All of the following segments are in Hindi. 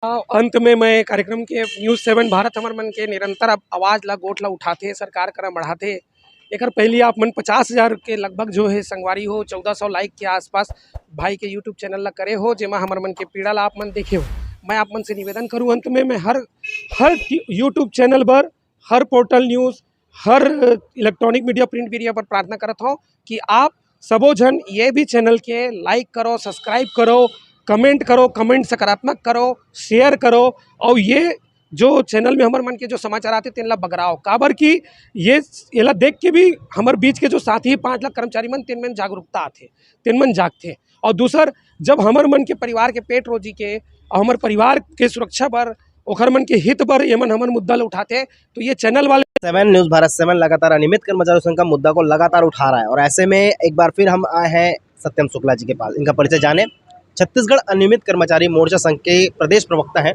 अंत में मैं कार्यक्रम के न्यूज़ 7 भारत हमर मन के निरंतर आवाज़ ला गोठ ला उठाते सरकार करा बढ़ाते एकर पहले आप मन 50,000 के लगभग जो है संगवारी हो 1400 लाइक के आसपास भाई के यूट्यूब चैनल ला करे हो जेमा हमर मन के पीड़ा ला आप मन देखे हो। मैं आप मन से निवेदन करूँ अंत में मैं हर यूट्यूब चैनल पर हर पोर्टल न्यूज़ हर इलेक्ट्रॉनिक मीडिया प्रिंट मीडिया पर प्रार्थना करता हूँ कि आप सबो जन ये भी चैनल के लाइक करो, सब्सक्राइब करो, कमेंट करो, कमेंट सकारात्मक करो, शेयर करो और ये जो चैनल में हमारे मन के जो समाचार आते तेन ला बगराओ काबर कि ये ला देख के भी हमारे बीच के जो साथी 5 लाख कर्मचारी मन तेन में जागरूकता आते, तेन मन जागते। और दूसर जब हमारे मन के परिवार के पेट रोजी के और हमारे परिवार के सुरक्षा पर ओखर मन के हित पर ये मन हमारे मुद्दा उठाते तो ये चैनल वाले 7 न्यूज़ भारत 7 लगातार अनियमित कर्मचारी संघ का मुद्दा को लगातार उठा रहा है और ऐसे में एक बार फिर हम आए हैं सत्यम शुक्ला जी के पास। इनका परिचय जाने। छत्तीसगढ़ अनियमित कर्मचारी मोर्चा संघ के प्रदेश प्रवक्ता हैं,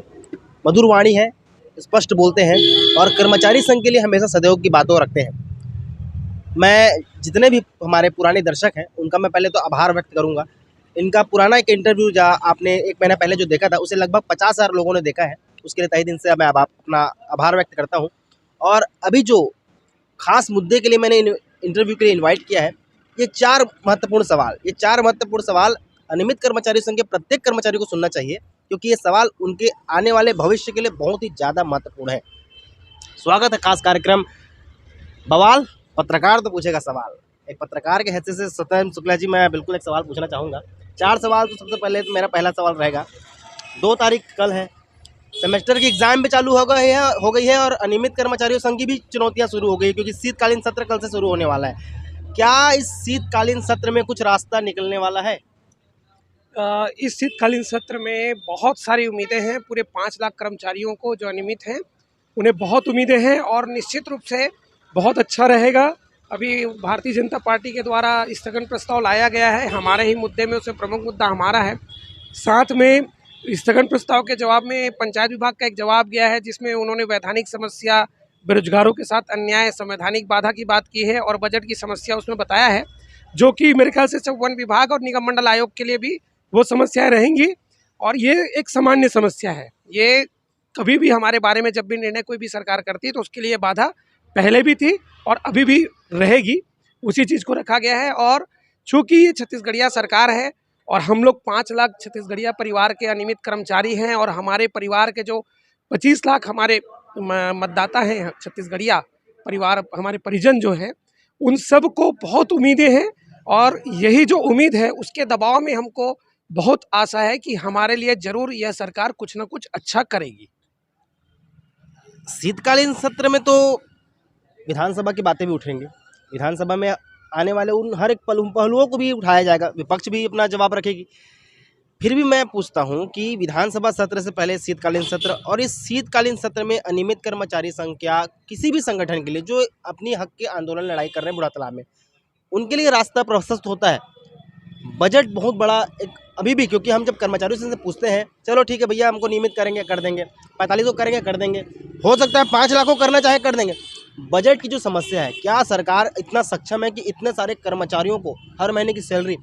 मधुर वाणी है, स्पष्ट बोलते हैं और कर्मचारी संघ के लिए हमेशा सदैव की बातों रखते हैं। मैं जितने भी हमारे पुराने दर्शक हैं उनका मैं पहले तो आभार व्यक्त करूंगा। इनका पुराना एक इंटरव्यू जहाँ आपने एक महीना पहले जो देखा था उसे लगभग 50,000 लोगों ने देखा है, उसके लिए तहे दिल से मैं अपना आभार व्यक्त करता हूँ। और अभी जो खास मुद्दे के लिए मैंने इंटरव्यू के लिए इन्वाइट किया है, ये 4 महत्वपूर्ण सवाल अनियमित कर्मचारी संघ के प्रत्येक कर्मचारी को सुनना चाहिए क्योंकि ये सवाल उनके आने वाले भविष्य के लिए बहुत ही ज़्यादा महत्वपूर्ण है। स्वागत है खास कार्यक्रम बवाल पत्रकार तो पूछेगा सवाल। एक पत्रकार के हैसियत से सत्यम शुक्ला जी मैं बिल्कुल एक सवाल पूछना चाहूँगा। 4 सवाल तो सबसे पहले तो मेरा पहला सवाल रहेगा, 2 तारीख कल है, सेमेस्टर की एग्ज़ाम भी चालू हो गई है और अनियमित कर्मचारियों संघ की भी चुनौतियाँ शुरू हो गई क्योंकि शीतकालीन सत्र कल से शुरू होने वाला है। क्या इस शीतकालीन सत्र में कुछ रास्ता निकलने वाला है? इस शीतकालीन सत्र में बहुत सारी उम्मीदें हैं। पूरे 5 लाख कर्मचारियों को जो अनियमित हैं उन्हें बहुत उम्मीदें हैं और निश्चित रूप से बहुत अच्छा रहेगा। अभी भारतीय जनता पार्टी के द्वारा स्थगन प्रस्ताव लाया गया है, हमारे ही मुद्दे में उसमें प्रमुख मुद्दा हमारा है। साथ में स्थगन प्रस्ताव के जवाब में पंचायत विभाग का एक जवाब गया है जिसमें उन्होंने वैधानिक समस्या, बेरोजगारों के साथ अन्याय, संवैधानिक बाधा की बात की है और बजट की समस्या उसमें बताया है, जो कि मेरे ख्याल से सब वन विभाग और निगम मंडल आयोग के लिए भी वो समस्याएं रहेंगी और ये एक सामान्य समस्या है। ये कभी भी हमारे बारे में जब भी निर्णय कोई भी सरकार करती है तो उसके लिए बाधा पहले भी थी और अभी भी रहेगी, उसी चीज़ को रखा गया है। और चूँकि ये छत्तीसगढ़िया सरकार है और हम लोग 5 लाख छत्तीसगढ़िया परिवार के अनियमित कर्मचारी हैं और हमारे परिवार के जो 25 लाख हमारे मतदाता हैं छत्तीसगढ़िया परिवार, हमारे परिजन जो हैं, उन सब को बहुत उम्मीदें हैं और यही जो उम्मीद है उसके दबाव में हमको बहुत आशा है कि हमारे लिए जरूर यह सरकार कुछ ना कुछ अच्छा करेगी। शीतकालीन सत्र में तो विधानसभा की बातें भी उठेंगी, विधानसभा में आने वाले उन हर एक पहलुओं को भी उठाया जाएगा, विपक्ष भी अपना जवाब रखेगी। फिर भी मैं पूछता हूं कि विधानसभा सत्र से पहले शीतकालीन सत्र और इस शीतकालीन सत्र में अनियमित कर्मचारी संख्या किसी भी संगठन के लिए जो अपनी हक के आंदोलन लड़ाई कर रहे हैं बुढ़ातालाब में, उनके लिए रास्ता प्रशस्त होता है। बजट बहुत बड़ा एक अभी भी, क्योंकि हम जब कर्मचारियों से पूछते हैं चलो ठीक है भैया हमको नियमित करेंगे कर देंगे, 45 को करेंगे कर देंगे, हो सकता है 5 लाख को करना चाहे कर देंगे। बजट की जो समस्या है, क्या सरकार इतना सक्षम है कि इतने सारे कर्मचारियों को हर महीने की सैलरी,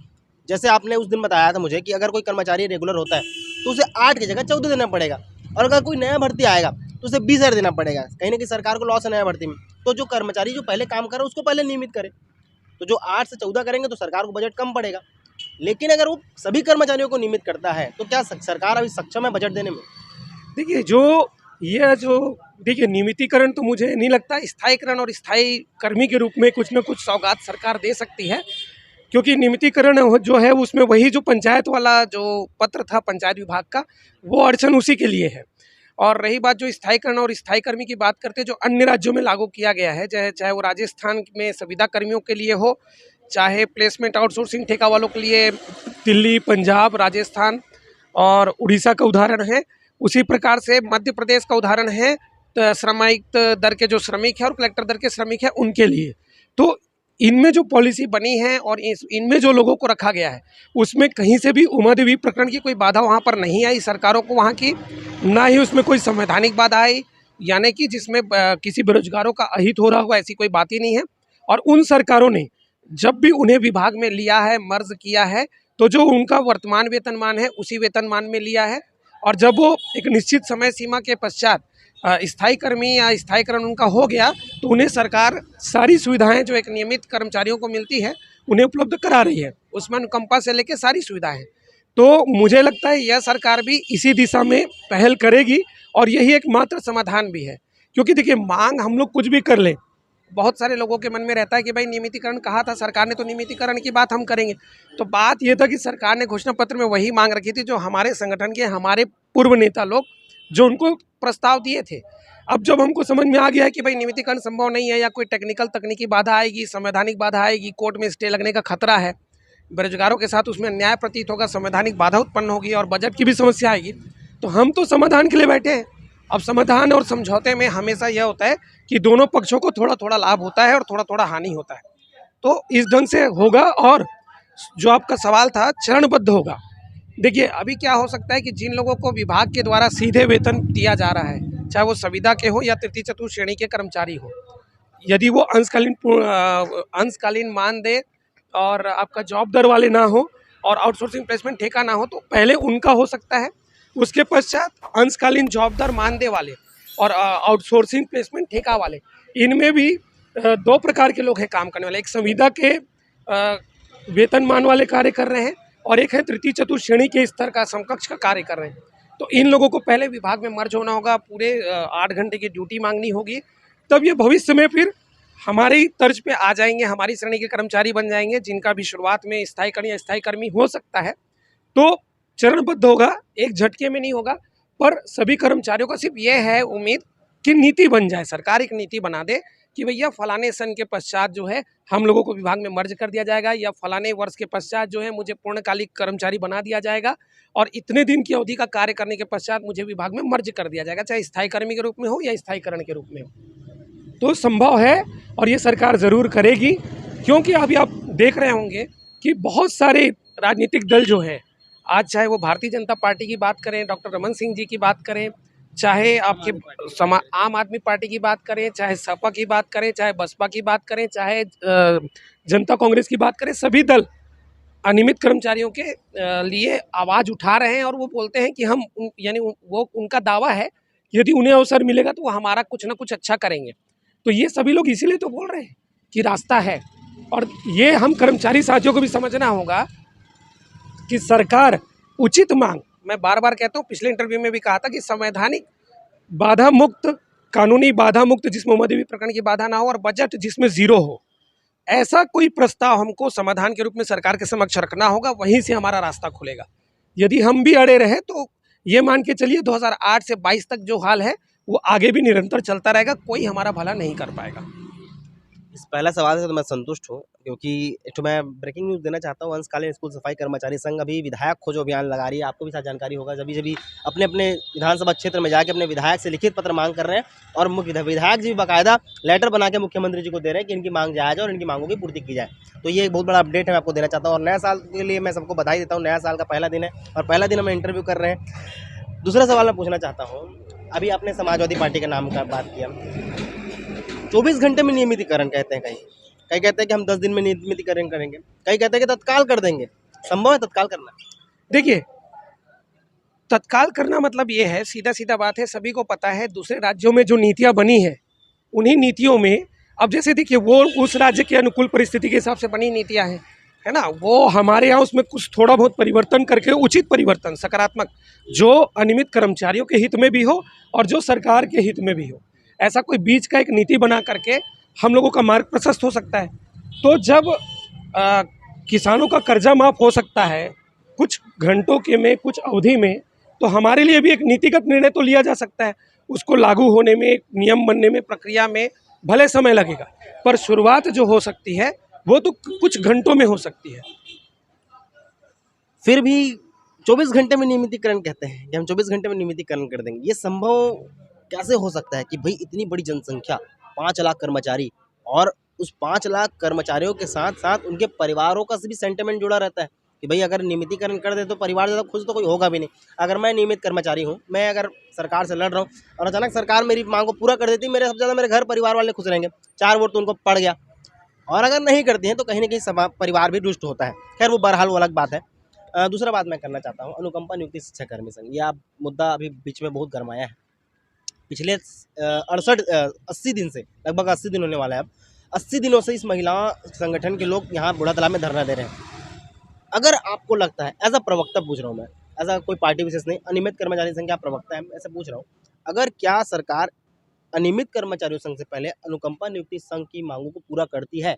जैसे आपने उस दिन बताया था मुझे कि अगर कोई कर्मचारी रेगुलर होता है तो उसे 8 की जगह 14 देना पड़ेगा और अगर कोई नया भर्ती आएगा तो उसे 20,000 देना पड़ेगा। कहीं ना कहीं सरकार को लॉस है नया भर्ती में, तो जो कर्मचारी जो पहले काम कर रहा है उसको पहले नियमित करे, तो जो 8 से 14 करेंगे तो सरकार को बजट कम पड़ेगा। लेकिन अगर वो सभी कर्मचारियों को नियमित करता है तो क्या सरकार अभी सक्षम है बजट देने में? देखिए नियमितीकरण तो मुझे नहीं लगता, स्थायीकरण और स्थायी कर्मी के रूप में कुछ न कुछ सौगात सरकार दे सकती है, क्योंकि नियमितीकरण जो है उसमें वही जो पंचायत वाला जो पत्र था पंचायत विभाग का, वो अड़चन उसी के लिए है। और रही बात जो स्थायीकरण और स्थायी कर्मी की बात करते हैं जो अन्य राज्यों में लागू किया गया है, चाहे वो राजस्थान में संविदा कर्मियों के लिए हो, चाहे प्लेसमेंट आउटसोर्सिंग ठेका वालों के लिए दिल्ली, पंजाब, राजस्थान और उड़ीसा का उदाहरण है, उसी प्रकार से मध्य प्रदेश का उदाहरण है श्रमायुक्त दर के जो श्रमिक है और कलेक्टर दर के श्रमिक है उनके लिए। तो इनमें जो पॉलिसी बनी है और इनमें जो लोगों को रखा गया है उसमें कहीं से भी उमदवी प्रकरण की कोई बाधा वहाँ पर नहीं आई सरकारों को वहाँ की, ना ही उसमें कोई संवैधानिक बाधा आई, यानी कि जिसमें किसी बेरोजगारों का अहित हो रहा हो, ऐसी कोई बात ही नहीं है। और उन सरकारों ने जब भी उन्हें विभाग में लिया है, मर्ज किया है, तो जो उनका वर्तमान वेतनमान है उसी वेतनमान में लिया है और जब वो एक निश्चित समय सीमा के पश्चात स्थायी कर्मी या स्थायीकरण उनका हो गया तो उन्हें सरकार सारी सुविधाएं जो एक नियमित कर्मचारियों को मिलती है उन्हें उपलब्ध करा रही है, उसमें अनुकंपा से लेकर सारी सुविधाएं। तो मुझे लगता है यह सरकार भी इसी दिशा में पहल करेगी और यही एकमात्र समाधान भी है। क्योंकि देखिए, मांग हम लोग कुछ भी कर लें, बहुत सारे लोगों के मन में रहता है कि भाई नियमितीकरण कहा था सरकार ने, तो नियमितीकरण की बात हम करेंगे। तो बात यह था कि सरकार ने घोषणा पत्र में वही मांग रखी थी जो हमारे संगठन के हमारे पूर्व नेता लोग जो उनको प्रस्ताव दिए थे। अब जब हमको समझ में आ गया है कि भाई नियमितीकरण संभव नहीं है, या कोई टेक्निकल तकनीकी बाधा आएगी, संवैधानिक बाधा आएगी, कोर्ट में स्टे लगने का खतरा है, बेरोजगारों के साथ उसमें अन्याय प्रतीत होगा, संवैधानिक बाधा उत्पन्न होगी और बजट की भी समस्या आएगी, तो हम तो समाधान के लिए बैठे हैं। अब समाधान और समझौते में हमेशा यह होता है कि दोनों पक्षों को थोड़ा थोड़ा लाभ होता है और थोड़ा थोड़ा हानि होता है। तो इस ढंग से होगा। और जो आपका सवाल था, चरणबद्ध होगा। देखिए, अभी क्या हो सकता है कि जिन लोगों को विभाग के द्वारा सीधे वेतन दिया जा रहा है, चाहे वो संविदा के हो या तृतीय चतुर्थ श्रेणी के कर्मचारी हो, यदि वो अंशकालीन मानदेय और आपका जॉब दर वाले ना हो और आउटसोर्सिंग प्लेसमेंट ठेका ना हो, तो पहले उनका हो सकता है। उसके पश्चात अंशकालीन जॉब दर मानदेय वाले और आउटसोर्सिंग प्लेसमेंट ठेका वाले, इनमें भी दो प्रकार के लोग हैं काम करने वाले। एक संविदा के वेतनमान वाले कार्य कर रहे हैं और एक है तृतीय चतुर्थ श्रेणी के स्तर का समकक्ष का कार्य कर रहे हैं। तो इन लोगों को पहले विभाग में मर्ज होना होगा, पूरे 8 घंटे की ड्यूटी मांगनी होगी, तब ये भविष्य में फिर हमारी तर्ज पे आ जाएंगे, हमारी श्रेणी के कर्मचारी बन जाएंगे, जिनका भी शुरुआत में स्थायीकरण या स्थायी कर्मी हो सकता है। तो चरणबद्ध होगा, एक झटके में नहीं होगा। पर सभी कर्मचारियों का सिर्फ ये है उम्मीद कि नीति बन जाए, सरकार एक नीति बना दे कि भैया फलाने सन के पश्चात जो है हम लोगों को विभाग में मर्ज कर दिया जाएगा, या फलाने वर्ष के पश्चात जो है मुझे पूर्णकालिक कर्मचारी बना दिया जाएगा और इतने दिन की अवधि का कार्य करने के पश्चात मुझे विभाग में मर्ज कर दिया जाएगा, चाहे स्थायी कर्मी के रूप में हो या स्थायीकरण के रूप में हो। तो संभव है और ये सरकार ज़रूर करेगी। क्योंकि अभी आप देख रहे होंगे कि बहुत सारे राजनीतिक दल जो हैं आज, चाहे वो भारतीय जनता पार्टी की बात करें, डॉक्टर रमन सिंह जी की बात करें, चाहे आपके आम आदमी पार्टी की बात करें, चाहे सपा की बात करें, चाहे बसपा की बात करें, चाहे जनता कांग्रेस की बात करें, सभी दल अनियमित कर्मचारियों के लिए आवाज़ उठा रहे हैं और वो बोलते हैं कि हम यानी वो उनका दावा है यदि उन्हें अवसर मिलेगा तो वो हमारा कुछ ना कुछ अच्छा करेंगे। तो ये सभी लोग इसीलिए तो बोल रहे हैं कि रास्ता है। और ये हम कर्मचारी साथियों को भी समझना होगा कि सरकार उचित मांग, मैं बार बार कहता हूँ, पिछले इंटरव्यू में भी कहा था कि संवैधानिक बाधा मुक्त, कानूनी बाधा मुक्त जिसमें मध्यवर्ती प्रकरण की बाधा ना हो और बजट जिसमें जीरो हो, ऐसा कोई प्रस्ताव हमको समाधान के रूप में सरकार के समक्ष रखना होगा। वहीं से हमारा रास्ता खुलेगा। यदि हम भी अड़े रहे तो ये मान के चलिए 2008 से 22 तक जो हाल है वो आगे भी निरंतर चलता रहेगा, कोई हमारा भला नहीं कर पाएगा। इस पहला सवाल से तो मैं संतुष्ट हूँ, क्योंकि एक तो मैं ब्रेकिंग न्यूज़ देना चाहता हूँ। अंशकालीन स्कूल सफाई कर्मचारी संघ अभी विधायक खोजो अभियान लगा रही है। आपको भी साथ जानकारी होगा, जब भी अपने अपने विधानसभा क्षेत्र में जाके अपने विधायक से लिखित पत्र मांग कर रहे हैं और विधायक जी बाकायदा लेटर बना के मुख्यमंत्री जी को दे रहे हैं कि इनकी मांग जायज़ है और इनकी मांगों की पूर्ति की जाए। तो ये एक बहुत बड़ा अपडेट है, मैं आपको देना चाहता हूँ। और नया साल के लिए मैं सबको बधाई देता हूँ। नया साल का पहला दिन है और पहला दिन हम इंटरव्यू कर रहे हैं। दूसरा सवाल मैं पूछना चाहता हूँ, अभी आपने समाजवादी पार्टी के नाम का बात किया, 24 घंटे में नियमितीकरण कहते हैं, कई कहते हैं कि हम 10 दिन में नियमितीकरण करेंगे, कई कहते हैं कि तत्काल कर देंगे। संभव है तत्काल करना? देखिए, तत्काल करना मतलब ये है, सीधा सीधा बात है, सभी को पता है दूसरे राज्यों में जो नीतियां बनी है उन्हीं नीतियों में, अब जैसे देखिए वो उस राज्य के अनुकूल परिस्थिति के हिसाब से बनी नीतियां हैं, है ना, वो हमारे यहाँ उसमें कुछ थोड़ा बहुत परिवर्तन करके, उचित परिवर्तन, सकारात्मक, जो अनियमित कर्मचारियों के हित में भी हो और जो सरकार के हित में भी हो, ऐसा कोई बीच का एक नीति बना करके हम लोगों का मार्ग प्रशस्त हो सकता है। तो जब किसानों का कर्जा माफ़ हो सकता है कुछ घंटों के में, कुछ अवधि में, तो हमारे लिए भी एक नीतिगत निर्णय तो लिया जा सकता है। उसको लागू होने में, नियम बनने में, प्रक्रिया में भले समय लगेगा, पर शुरुआत जो हो सकती है वो तो कुछ घंटों में हो सकती है। फिर भी 24 घंटे में नियमितीकरण कहते हैं कि हम 24 घंटे में नियमितीकरण कर देंगे, ये संभव कैसे हो सकता है कि भाई इतनी बड़ी जनसंख्या, 5 लाख कर्मचारी, और उस 5 लाख कर्मचारियों के साथ साथ उनके परिवारों का भी सेंटिमेंट जुड़ा रहता है कि भाई अगर नियमितीकरण कर दे तो परिवार ज़्यादा खुश तो कोई होगा भी नहीं। अगर मैं नियमित कर्मचारी हूँ, मैं अगर सरकार से लड़ रहा हूँ और अचानक सरकार मेरी मांग को पूरा कर देती है, सबसे ज़्यादा मेरे घर परिवार वाले खुश रहेंगे, 4 वोट तो उनको पड़ गया। और अगर नहीं करती हैं तो कहीं ना कहीं परिवार भी रुष्ट होता है। खैर वो बहरहाल वो अलग बात है। दूसरा बात मैं करना चाहता हूँ, अनुकंपा नियुक्ति शिक्षा कर्मी संघ, यह मुद्दा अभी बीच में बहुत गरमाया है। पिछले 80 दिन से, लगभग 80 दिन होने वाला है अब, 80 दिनों से इस महिला संगठन के लोग यहाँ बूढ़ा तालाब में धरना दे रहे हैं। अगर आपको लगता है, एज अ प्रवक्ता पूछ रहा हूँ मैं, एज अ कोई पार्टी विशेष नहीं, अनियमित कर्मचारी संघ के आप प्रवक्ता हैं, ऐसे पूछ रहा हूँ, अगर क्या सरकार अनियमित कर्मचारियों संघ से पहले अनुकंपा नियुक्ति संघ की मांगों को पूरा करती है,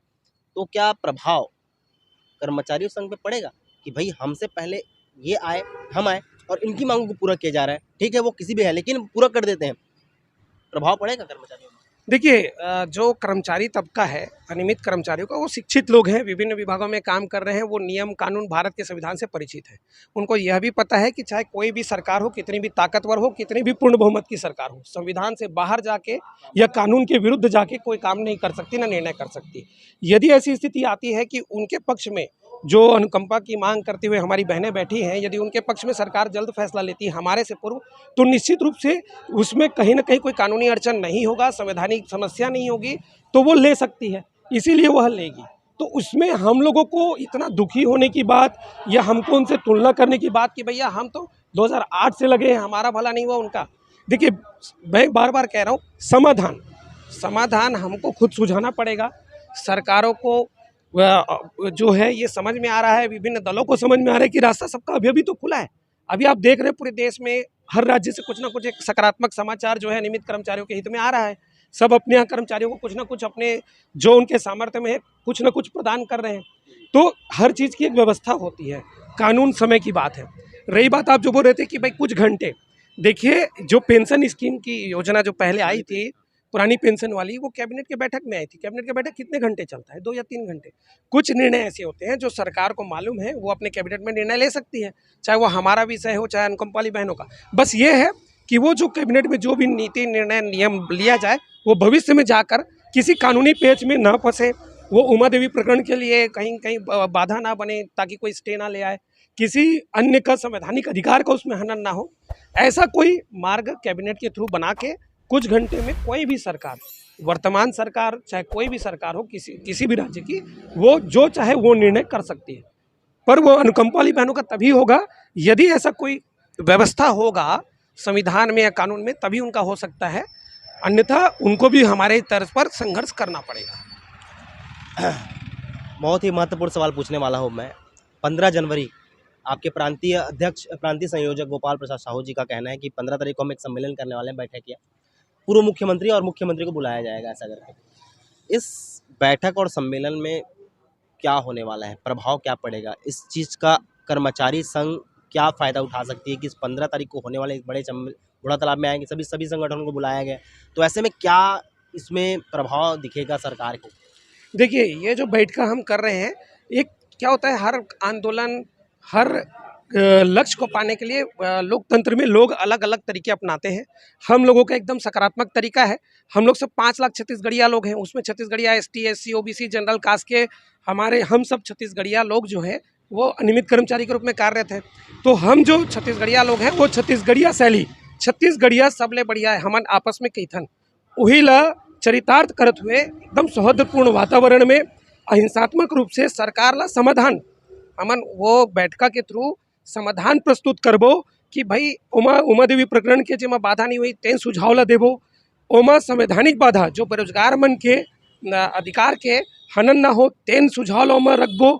तो क्या प्रभाव कर्मचारियों संघ पे पड़ेगा कि भाई हमसे पहले ये आए, हम आए और इनकी मांगों को पूरा किया जा रहा है, ठीक है वो किसी भी है लेकिन पूरा कर देते हैं, प्रभाव पड़ेगा कर्मचारियों में? देखिए, जो कर्मचारी तबका है अनियमित कर्मचारियों का, वो शिक्षित लोग हैं, विभिन्न विभागों में काम कर रहे हैं, वो नियम कानून भारत के संविधान से परिचित है। उनको यह भी पता है कि चाहे कोई भी सरकार हो, कितनी भी ताकतवर हो, कितनी भी पूर्ण बहुमत की सरकार हो, संविधान से बाहर जाके या कानून के विरुद्ध जाके कोई काम नहीं कर सकती, ना निर्णय कर सकती। यदि ऐसी स्थिति आती है कि उनके पक्ष में जो अनुकंपा की मांग करते हुए हमारी बहनें बैठी हैं, यदि उनके पक्ष में सरकार जल्द फैसला लेती है हमारे से पूर्व, तो निश्चित रूप से उसमें कहीं ना कहीं कोई कानूनी अड़चन नहीं होगा, संवैधानिक समस्या नहीं होगी, तो वो ले सकती है, इसीलिए वह लेगी। तो उसमें हम लोगों को इतना दुखी होने की बात या हमको उनसे तुलना करने की बात कि भैया हम तो 2008 से लगे हैं, हमारा भला नहीं हुआ उनका। देखिए, मैं बार बार कह रहा हूँ, समाधान हमको खुद सुझाना पड़ेगा। सरकारों को जो है ये समझ में आ रहा है, विभिन्न दलों को समझ में आ रहा है कि रास्ता सबका अभी तो खुला है। अभी आप देख रहे हैं पूरे देश में हर राज्य से कुछ ना कुछ एक सकारात्मक समाचार जो है नियमित कर्मचारियों के हित में आ रहा है। सब अपने यहाँ कर्मचारियों को कुछ ना कुछ अपने जो उनके सामर्थ्य में है कुछ ना कुछ प्रदान कर रहे हैं। तो हर चीज़ की एक व्यवस्था होती है, कानून समय की बात है। रही बात आप जो बोल रहे थे कि भाई कुछ घंटे, देखिए जो पेंशन स्कीम की योजना जो पहले आई थी पुरानी पेंशन वाली, वो कैबिनेट के बैठक में आई थी। कैबिनेट की बैठक कितने घंटे चलता है? 2 या 3 घंटे। कुछ निर्णय ऐसे होते हैं जो सरकार को मालूम है, वो अपने कैबिनेट में निर्णय ले सकती है, चाहे वो हमारा विषय हो, चाहे अनुकंपा वाली बहनों का। बस ये है कि वो जो कैबिनेट में जो भी नीति निर्णय नियम लिया जाए, वो भविष्य में जाकर किसी कानूनी पेच में ना फंसे, वो उमा देवी प्रकरण के लिए कहीं कहीं बाधा ना बने, ताकि कोई स्टे ना ले आए, किसी अन्य का संवैधानिक अधिकार का उसमें हनन ना हो। ऐसा कोई मार्ग कैबिनेट के थ्रू बना के कुछ घंटे में कोई भी सरकार, वर्तमान सरकार चाहे कोई भी सरकार हो, किसी भी राज्य की, वो जो चाहे वो निर्णय कर सकती है। पर वो अनुकंपा वाली बहनों का तभी होगा यदि ऐसा कोई व्यवस्था होगा संविधान में या कानून में, तभी उनका हो सकता है, अन्यथा उनको भी हमारे तर्ज पर संघर्ष करना पड़ेगा। बहुत ही महत्वपूर्ण सवाल पूछने वाला हूँ मैं। 15 जनवरी आपके प्रांतीय अध्यक्ष, प्रांतीय संयोजक गोपाल प्रसाद साहू जी का कहना है कि 15 तारीख को हम एक सम्मेलन करने वाले हैं, बैठक किया, पूर्व मुख्यमंत्री और मुख्यमंत्री को बुलाया जाएगा ऐसा करके। इस बैठक और सम्मेलन में क्या होने वाला है, प्रभाव क्या पड़ेगा इस चीज़ का? कर्मचारी संघ क्या फ़ायदा उठा सकती है कि इस 15 तारीख को होने वाले इस बड़े बूढ़ा तालाब में आएंगे, सभी संगठनों को बुलाया गया, तो ऐसे में क्या इसमें प्रभाव दिखेगा सरकार को? देखिए, ये जो बैठक हम कर रहे हैं, एक क्या होता है, हर आंदोलन, हर लक्ष्य को पाने के लिए लोकतंत्र में लोग अलग अलग तरीके अपनाते हैं। हम लोगों का एकदम सकारात्मक तरीका है। हम लोग सब 5 लाख छत्तीसगढ़िया लोग हैं, उसमें छत्तीसगढ़िया ST SC OBC general caste के हम सब छत्तीसगढ़िया लोग जो है वो अनियमित कर्मचारी के रूप में कार्यरत है। तो हम जो छत्तीसगढ़िया लोग हैं वो छत्तीसगढ़िया शैली, छत्तीसगढ़िया सबले बढ़िया है, हमन आपस में कईथन वही ला चरितार्थ करत हुए एकदम सौहार्दपूर्ण वातावरण में अहिंसात्मक रूप से सरकार ला समाधान, हमन वो बैठका के थ्रू समाधान प्रस्तुत करबो कि भाई उमा देवी प्रकरण के जेमा बाधा नहीं हुई तेन सुझाव ला देबो। ओमा संवैधानिक बाधा जो बेरोजगार मन के अधिकार के हनन ना हो तेन सुझाव ला ओमा रखबो।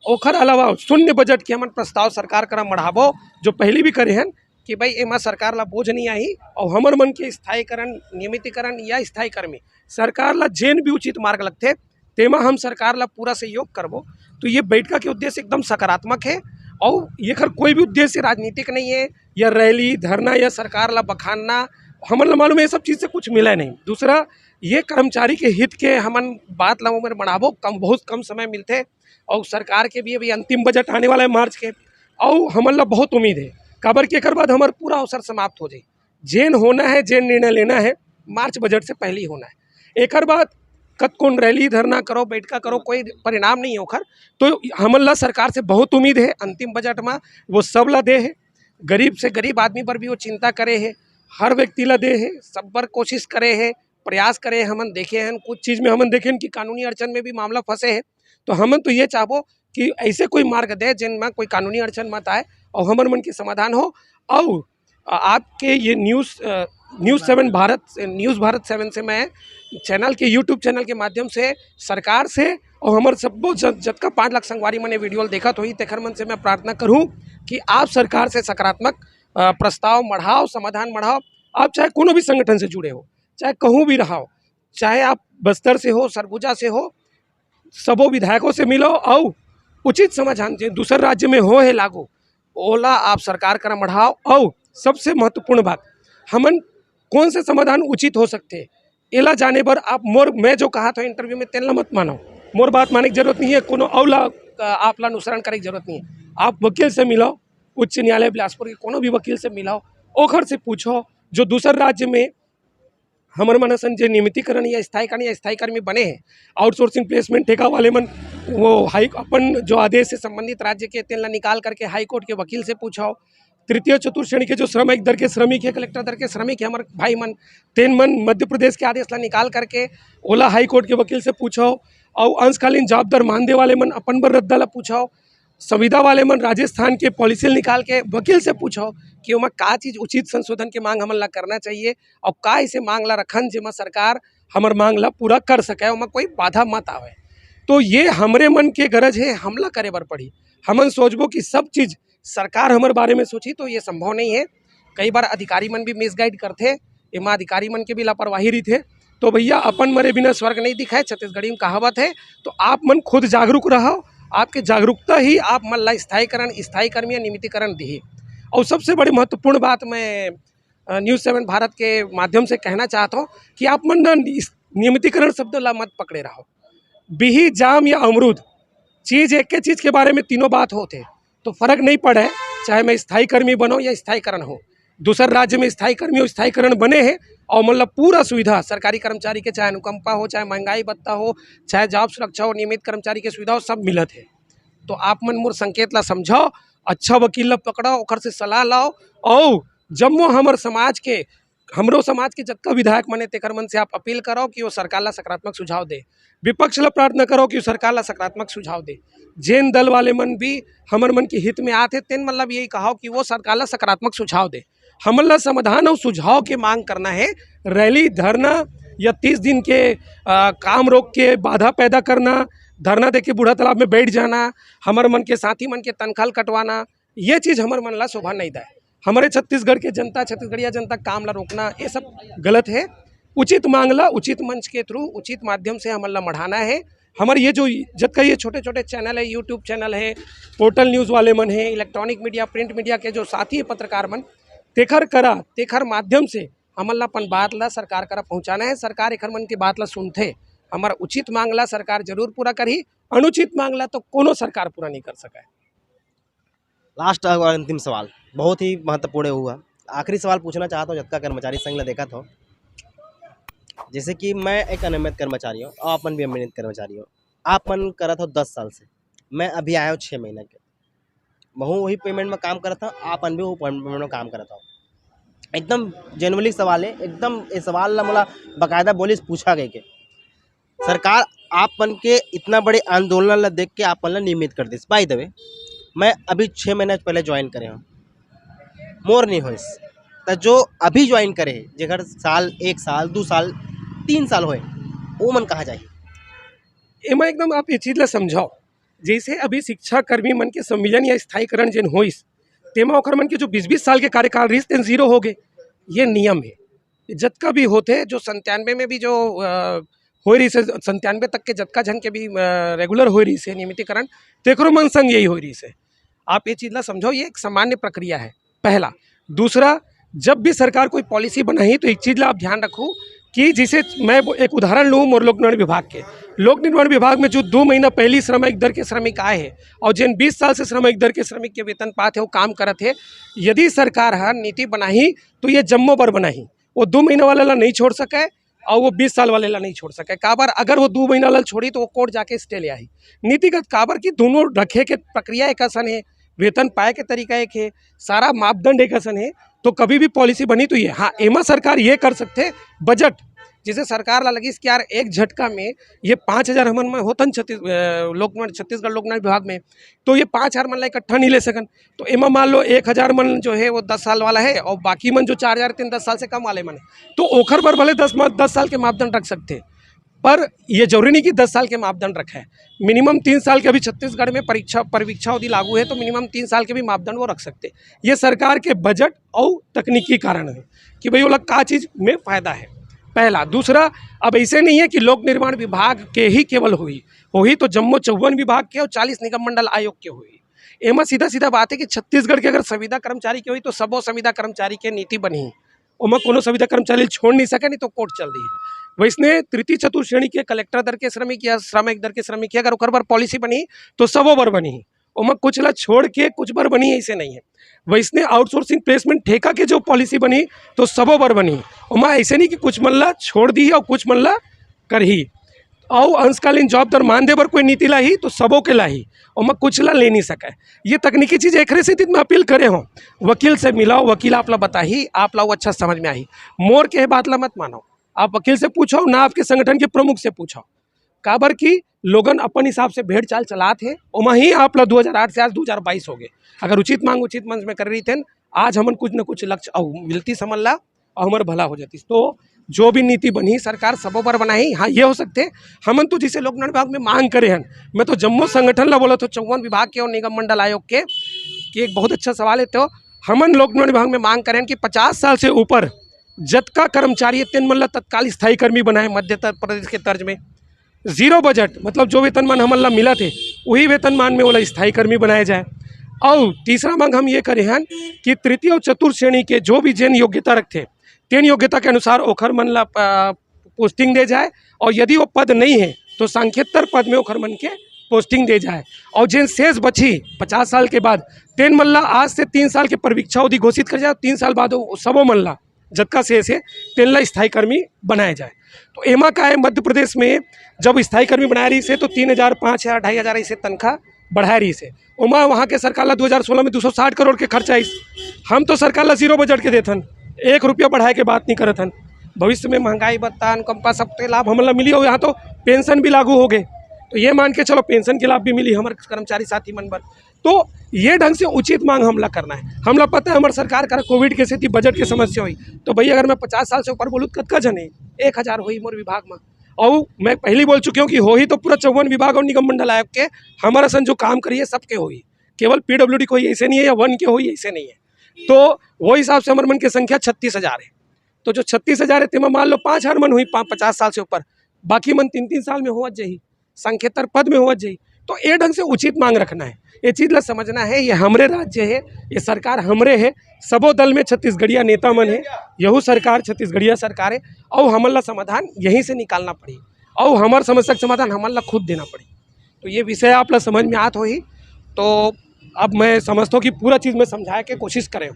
ओखर अलावा शून्य बजट के हमन प्रस्ताव सरकार करा बढ़ाबो, जो पहले भी करे हन कि भाई एमा सरकार ला बोझ नहीं आई, और हमर मन के स्थायीकरण, नियमितीकरण या स्थायी कर्मी सरकार ला जेन भी उचित मार्ग लगते तेमा हम सरकार ला पूरा सहयोग करबो। तो ये बैठका के उद्देश्य एकदम सकारात्मक है, और ये खर कोई भी उद्देश्य राजनीतिक नहीं है, या रैली धरना या सरकार ला बखानना, हमन ला मालूम है ये सब चीज़ से कुछ मिला नहीं। दूसरा, ये कर्मचारी के हित के हमन बात ला उम्र बढ़ाबो, बहुत कम समय मिलते, और सरकार के भी अभी अंतिम बजट आने वाला है मार्च के, और हमन ला बहुत उम्मीद है काबर के एकर बाद हमार पूरा अवसर समाप्त हो जाए। जेन होना है, जेन निर्णय लेना है, मार्च बजट से पहले ही होना है। एकर बाद कत कौन रैली धरना करो, बैठका करो, कोई परिणाम नहीं होकर। तो हमन ला सरकार से बहुत उम्मीद है, अंतिम बजट में वो सब ला दे है, गरीब से गरीब आदमी पर भी वो चिंता करे है, हर व्यक्ति ला दे है, सब पर कोशिश करे है, प्रयास करे। हमन देखे हैं कुछ चीज़ में हमन देखे कि कानूनी अड़चन में भी मामला फंसे है, तो हमन तो ये चाहबो कि ऐसे कोई मार्ग दे जिनमें कोई कानूनी अड़चन मत आए और हमर मन के समाधान हो। और आपके ये न्यूज़ भारत 7 से मैं चैनल के यूट्यूब चैनल के माध्यम से सरकार से और हमारे सबो जतका 5 लाख संगवारी मैंने वीडियो देखत होई तेखर मन से मैं प्रार्थना करूं कि आप सरकार से सकारात्मक प्रस्ताव मढ़ाओ, समाधान मढ़ाओ। आप चाहे कोनो भी संगठन से जुड़े हो, चाहे कहूँ भी रहा हो, चाहे आप बस्तर से हो, सरगुजा से हो, सबो विधायकों से मिलो और उचित समाधान जो दूसर राज्य में हो है लागू ओला आप सरकार करा मढ़ाओ। और सबसे महत्वपूर्ण बात, हमन कौन से समाधान उचित हो सकते एला जाने पर आप मैं जो कहा था इंटरव्यू में तेला मत मानो, मोर बात मानने की जरूरत नहीं है, कोनो औला आपला अनुसरण करे की जरूरत नहीं है। आप वकील से मिलो, उच्च न्यायालय बिलासपुर के कोनो भी वकील से मिलाओ, ओखर से पूछो जो दूसर राज्य में हमर मनसन जो नियमितीकरण या स्थायी कर्मी बने हैं, आउटसोर्सिंग प्लेसमेंट ठेका वाले मन वो अपन जो आदेश से संबंधित राज्य के तेल निकाल करके हाई कोर्ट के वकील से पूछाओ। तृतीय चतुर्थ श्रेणी के जो श्रमिक दर के श्रमिक है, कलेक्टर दर के श्रमिक है हमारे भाई मन, तेन मन मध्य प्रदेश के आदेश ला निकाल करके ओला हाई कोर्ट के वकील से पूछो। और अंशकालीन जॉब दर मानदे वाले मन अपन बर रद्दा ला पूछो। संविदा वाले मन राजस्थान के पॉलिसी निकाल के वकील से पूछो कि ओमा का चीज़ उचित संशोधन के मांग हमन ला करना चाहिए और का इसे मांग ला रखन जेमा सरकार हमर मांग ला पूरा कर सके, ओमा कोई बाधा मत आवे। तो ये हमरे मन के गरज है, हमला करे बर पड़ी। हमन सोचबो कि सब चीज़ सरकार हमारे बारे में सोची तो ये संभव नहीं है। कई बार अधिकारी मन भी मिसगाइड करते, एमा अधिकारी मन के भी लापरवाही रही थे। तो भैया अपन मरे बिना स्वर्ग नहीं दिखाए, छत्तीसगढ़ी में कहावत है। तो आप मन खुद जागरूक रहो, आपके जागरूकता ही आप मन ला स्थायी कर्मी या नियमितीकरण दी। और सबसे बड़ी महत्वपूर्ण बात मैं न्यूज़ 7 भारत के माध्यम से कहना चाहता हूँ कि आप मन नियमितीकरण शब्द ला मत पकड़े रहो। बिही, जाम या अमरूद चीज़ एक के चीज़ के बारे में तीनों बात होते तो फर्क नहीं पड़े, चाहे मैं स्थायी कर्मी बनो या स्थायीकरण हो। दूसर राज्य में स्थायी कर्मी और स्थायीकरण बने हैं और मतलब पूरा सुविधा सरकारी कर्मचारी के, चाहे अनुकंपा हो, चाहे महंगाई भत्ता हो, चाहे जॉब सुरक्षा हो, नियमित कर्मचारी के सुविधा हो, सब मिलत है। तो आप मन मोर संकेत ला समझो, अच्छा वकील ला पकड़ो, ओखर से सलाह लाओ। और जम्मो हमरो समाज के जतका विधायक मने तेकर मन से आप अपील करो कि वो सरकार ला सकारात्मक सुझाव दे। विपक्ष ला प्रार्थना करो कि वो सरकार ला सकारात्मक सुझाव दे। जैन दल वाले मन भी हमर मन के हित में आते, तेन मतलब यही कहो कि वो सरकार ला सकारात्मक सुझाव दे। हमन ला समाधान और सुझाव के मांग करना है। रैली, धरना या 30 दिन के काम रोक के बाधा पैदा करना, धरना दे के बूढ़ा तालाब में बैठ जाना, हमारे मन के साथी मन के तनख्वाह कटवाना, ये चीज़ हमारे मन ला शोभा नहीं दे। हमारे छत्तीसगढ़ के जनता, छत्तीसगढ़िया जनता काम ला रोकना, ये सब गलत है। उचित मांगला उचित मंच के थ्रू, उचित माध्यम से हमन ला मढ़ाना है। हमारे ये जो जबकि ये छोटे छोटे चैनल है, यूट्यूब चैनल है, पोर्टल न्यूज़ वाले मन है, इलेक्ट्रॉनिक मीडिया, प्रिंट मीडिया के जो साथी है पत्रकार मन, तेखर माध्यम से हमन ला अपन बात ला सरकार करा पहुँचाना है। सरकार एखर मन की बात ला सुनथे, हमारा उचित मांगला सरकार जरूर पूरा करी, अनुचित मांगला तो कोनो सरकार पूरा नहीं कर सके। लास्ट और अंतिम सवाल बहुत ही महत्वपूर्ण हुआ। आखिरी सवाल पूछना चाहता हूँ, जतका कर्मचारी संघ ला देखा था, जैसे कि मैं एक अनियमित कर्मचारी हूँ, आप मन भी अनियमित कर्मचारी हो। आप मन करा था 10 साल से, मैं अभी आया हूँ 6 महीने के, मैं वही पेमेंट में काम करता हूँ, आप मन भी वो पेमेंट में काम करता हूँ। एकदम जेनुअनली सवाल है, एकदम ये सवाल ला मोला बाकायदा बोलिस पूछा गई के सरकार आप मन के इतना बड़े आंदोलन ला देख के आप मन ला नियमित कर दिस। बाय द वे मैं अभी 6 महीने पहले ज्वाइन करे हूँ, मोर नहीं होइस। तो जो अभी ज्वाइन करे है, जेकर साल 1 साल 2 साल 3 साल होए, वो मन कहाँ जाए? एमा एकदम आप ये चीज़ ला समझाओ, जैसे अभी शिक्षा कर्मी मन के सम्मिलन या स्थायीकरण जिन होइस, तेमा ओखर मन के जो 20-20 साल के कार्यकाल रहिस तेन 0 हो गए। ये नियम है, जतका भी होते जो 97 में भी जो हो रही से, 97 तक के जतका जन के भी रेगुलर हो रही से नियमितीकरण, तेकरो मन संग यही हो रही से। आप ये चीज़ ला समझो, ये एक सामान्य प्रक्रिया है, पहला। दूसरा, जब भी सरकार कोई पॉलिसी बनाई तो एक चीज़ ला आप ध्यान रखो कि जिसे मैं एक उदाहरण लूँ मोर लोक निर्माण विभाग के। लोक निर्माण विभाग में जो 2 महीना पहली श्रमिक दर के श्रमिक आए हैं और जिन 20 साल से श्रमिक दर के श्रमिक के वेतन पाते वो काम करते हैं, यदि सरकार हर नीति बनाई तो ये जम्मो पर बनाई, वो 2 महीना वाला ला नहीं छोड़ सके और वो 20 साल वाले ला नहीं छोड़ सके। काबर अगर वो 2 महीना ला छोड़ी तो वो कोर्ट जाके स्टे ले आई। नीतिगत काबर की दोनों रखे के प्रक्रिया एक असन है, वेतन पाए के तरीका एक है, सारा मापदंड एक असन है। तो कभी भी पॉलिसी बनी तो ये, हाँ, एमा सरकार ये कर सकते, बजट जिसे सरकार ला लगी कि यार एक झटका में ये 5,000 हमन में होतन छत्तीसगढ़ लोक निर्माण विभाग में, तो ये 5,000 मन ला इकट्ठा नहीं ले सकन। तो एमा मान लो 1,000 मन जो है वो 10 साल वाला है और बाकी मन जो 4,000 10 साल से कम वाले मन है, तो ओखर पर भले 10 साल के मापदंड रख सकते हैं, पर ये जरूरी नहीं कि 10 साल के मापदंड रखे हैं। मिनिमम 3 साल के अभी छत्तीसगढ़ में परीक्षा अवधि लागू है, तो मिनिमम 3 साल के भी मापदंड वो रख सकते हैं। ये सरकार के बजट और तकनीकी कारण है कि भाई वो लोग का चीज़ में फ़ायदा है, पहला। दूसरा, अब ऐसे नहीं है कि लोक निर्माण विभाग के ही केवल हुई तो जम्मो 54 विभाग के और 40 निगम मंडल आयोग के हुई। एमा सीधा सीधा बात है कि छत्तीसगढ़ के अगर संविदा कर्मचारी के हुई तो सबो संविदा कर्मचारी के नीति बनी, ओमा कोनो संविदा कर्मचारी छोड़ नहीं सके, नहीं तो कोर्ट चल रही है। वैसने तृतीय चतुर्थ श्रेणी के कलेक्टर दर के श्रमिक या श्रमिक दर के श्रमिक अगर ओकर पर पॉलिसी बनी तो सबो बर बनी, ओमा कुछ ला छोड़ के कुछ बर बनी, ऐसे नहीं है। वैसने आउटसोर्सिंग प्लेसमेंट ठेका के जो पॉलिसी बनी तो सबो बर बनी, ओमा ऐसे नहीं कि कुछ मन ला छोड़ दी और कुछ मन ला कर ही। और अंशकालीन जॉब दर मान दे बर कोई नीति ला ही तो सबों के ला ही, ओमा कुछ ला ले नहीं सके। ये तकनीकी चीज़ एक से मैं अपील करे हो, वकील से मिलाओ, वकील आप ला बताही, आप ला वो अच्छा समझ में आई। मोर के बात ला मत मानो, आप वकील से पूछो ना, आपके संगठन के प्रमुख से पूछो। काबर की लोगन अपन हिसाब से भेड़ चाल चलाते हैं, ओमा ही आप ला 2008 से आज 2022 हो गए। अगर उचित मांग उचित मंच में कर रही थे, आज हमन कुछ न कुछ लक्ष्य और मिलती समझ ला और हमार भला हो जाती। तो जो भी नीति बनी सरकार सबों पर बनाई। हाँ, ये हो सकते हमन तो जिसे लोक निर्माण विभाग में मांग करे हैं, मैं तो जम्मो संगठन ला बोला तो 54 विभाग के और निगम मंडल आयोग के कि एक बहुत अच्छा सवाल है। तो हमन लोक निर्माण विभाग में मांग करें कि 50 साल से ऊपर जतका कर्मचारी तेन मन ला तत्काल स्थायी कर्मी बनाए मध्य प्रदेश के तर्ज में। जीरो बजट मतलब जो वेतनमान हमन ला मिला थे वही वेतनमान में वाला स्थायी कर्मी बनाया जाए। और तीसरा मांग हम ये करे हैं कि तृतीय और चतुर्थ श्रेणी के जो भी जैन योग्यता रखते तेन योग्यता के अनुसार ओखर मन ला पोस्टिंग दे जाए, और यदि वो पद नहीं है तो सांकेतर पद में ओखर मन के पोस्टिंग दे जाए। और जिन शेष बची 50 साल के बाद तेन मन ला आज से 3 साल के परीक्षा अवधि घोषित कर जाए, 3 साल बाद सबो मन ला जतका शेष है तेन ला स्थायी कर्मी बनाया जाए। तो एमा का है मध्य प्रदेश में जब स्थायी कर्मी बना रही से तो 3,000 5,000 2,500 ऐसे तनख्वाह बढ़ा रही से। उमा वहाँ के सरकार ला 2016 में 260 करोड़ के खर्चा आई। हम तो सरकार ला जीरो बजट के देथन, 1 रुपया बढ़ाए के बात नहीं करत हन। भविष्य में महंगाई भत्ता अनुकंपा सबके लाभ हमला मिली हो, यहाँ तो पेंशन भी लागू हो गए, तो ये मान के चलो पेंशन के लाभ भी मिली हमारे कर्मचारी साथी मन पर। तो ये ढंग से उचित मांग हमला करना है। हमला पता है हमारे सरकार का कोविड के स्थिति बजट के समस्या हुई, तो भैया अगर मैं 50 साल से ऊपर बोलूँ कतका जने 1,000 हुई मोर विभाग में। और मैं पहले बोल चुकी हूँ कि हो ही तो पूरा 54 विभाग और निगम मंडल आयोग के हमारा सन जो काम करिए सबके हुई, केवल PWD कोई ऐसे नहीं है या वन के हुई ऐसे नहीं है। तो वो हिसाब से हमारे मन की संख्या 36,000 है। तो जो 36,000 है तेमा मान लो 5,000 मन हुई 50 साल से ऊपर, बाकी मन 3-3 साल में होवत जाही, सांकेतर पद में होवत जाही। तो ये ढंग से उचित मांग रखना है, ये चीज़ ला समझना है। ये हमरे राज्य है, ये सरकार हमरे है, सबो दल में छत्तीसगढ़िया नेता मन है, यहू सरकार छत्तीसगढ़िया सरकार है, और हमन ला समाधान यहीं से निकालना पड़ी और हमार समस्या का समाधान हमन ला खुद देना पड़ी। तो ये विषय आप ला समझ में आत हो ही, तो अब मैं समझता हूँ कि पूरा चीज़ में समझाए के कोशिश करें।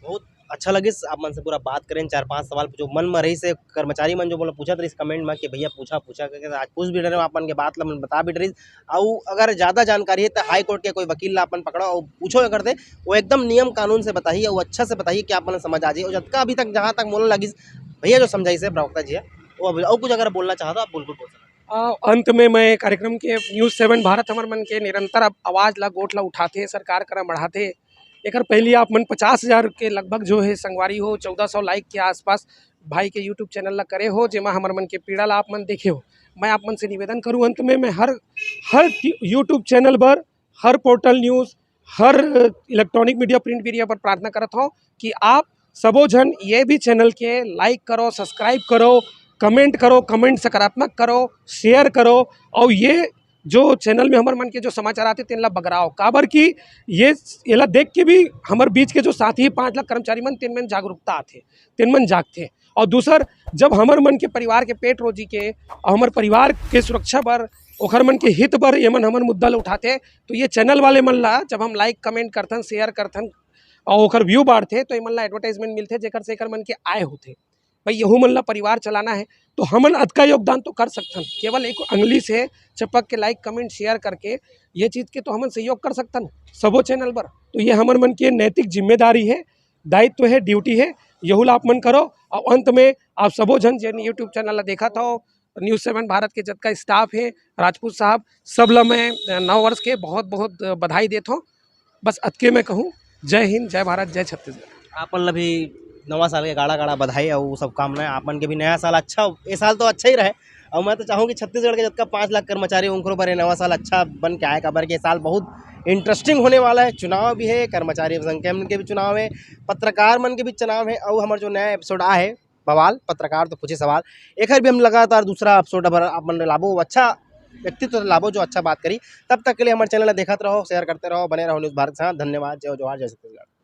बहुत अच्छा लगे आप मन से पूरा बात करें। 4-5 सवाल जो मन में रही से कर्मचारी मन जो बोला पूछा था इस कमेंट में कि भैया पूछा करके आज पूछ भी डरे, आप मन के बात ला मन बता भी डरी। और अगर ज़्यादा जानकारी है तो हाई कोर्ट के कोई वकील ला अपन पकड़ो और पूछो करते, वो एकदम नियम कानून से बताइए और अच्छा से बताइए कि आप मन समझ आ जाइए। और जब अभी तक जहाँ तक मोला लगी भैया जो समझाई से प्रवक्ता जी है वो और कुछ अगर बोलना चाहो तो आप बिल्कुल बोल सकते। अंत में मैं कार्यक्रम के न्यूज़ 7 भारत हमार मन के निरंतर आवाज़ ला गोठ ला उठाते सरकार करा बढ़ाते। एक पहले आप मन 50,000 के लगभग जो है संगवारी हो, 1400 लाइक के आसपास भाई के यूट्यूब चैनल ला करे हो, जेमा हमार मन के पीड़ा ला आप मन देखे हो। मैं आप मन से निवेदन करूँ अंत में मैं हर यूट्यूब चैनल पर, हर पोर्टल न्यूज़, हर इलेक्ट्रॉनिक मीडिया प्रिंट मीडिया पर प्रार्थना करता हूँ कि आप सबो जन ये भी चैनल के लाइक करो, सब्सक्राइब करो, कमेंट करो, कमेंट सकारात्मक करो, शेयर करो। और ये जो चैनल में हमारे मन के जो समाचार आते तेन ला बगराओ, काबर की ये ला देख के भी हमारे बीच के जो साथी 5 लाख कर्मचारी मन तेन मन जागरूकता आते, तेन मन जागते। और दूसर जब हमारे मन के परिवार के पेट रोजी के और हमारे परिवार के सुरक्षा पर ओखर मन के हित पर ये मन हमारे मुद्दा ला उठाते, तो ये चैनल वाले मन ला जब हम लाइक कमेंट करथन शेयर करथन और ओखर व्यू बाढ़ते तो ये मन ला एडवर्टाइजमेंट मिलते, जेकर से एकर मन के आय होते। भाई यहू मन ला परिवार चलाना है तो हमन अतका योगदान तो कर सकथन, केवल एक अंगली से चपक के लाइक कमेंट शेयर करके ये चीज़ के तो हमन सहयोग कर सकथन सबो चैनल पर। तो ये हमन मन की नैतिक जिम्मेदारी है, दायित्व है, ड्यूटी है। यहू आप मन करो। और अंत में आप सबो जन जिन यूट्यूब चैनल ला देखा था, न्यूज़ 7 भारत के जतका स्टाफ है, राजपूत साहब सब ला मैं नव वर्ष के बहुत बहुत बधाई देता हूँ। बस अतके मैं कहूँ, जय हिंद, जय भारत, जय छत्तीसगढ़। आपन ला भी नवा साल के गाड़ा गाड़ा बधाई और सब कामनाएं। आपन के भी नया साल अच्छा, ये साल तो अच्छा ही रहे। और मैं तो चाहूँ कि छत्तीसगढ़ के जतका 5 लाख कर्मचारी उनको पर नवा साल अच्छा बन के आए, काबर के ये साल बहुत इंटरेस्टिंग होने वाला है। चुनाव भी है, कर्मचारी संख्या मन के भी चुनाव है, पत्रकार मन के भी चुनाव है। और हमारे जो नया एपिसोड आ है बवाल पत्रकार तो पूछे सवाल, एक भी हम लगातार दूसरा एपिसोड अगर आप मन लाभो अच्छा व्यक्तित्व लाभो जो अच्छा बात करी। तब तक के लिए हमारे चैनल देखते रहो, शेयर करते रहो, बने रहो न्यूज़ भारत के साथ। धन्यवाद। जय जवाहर, जय छत्तीसगढ़।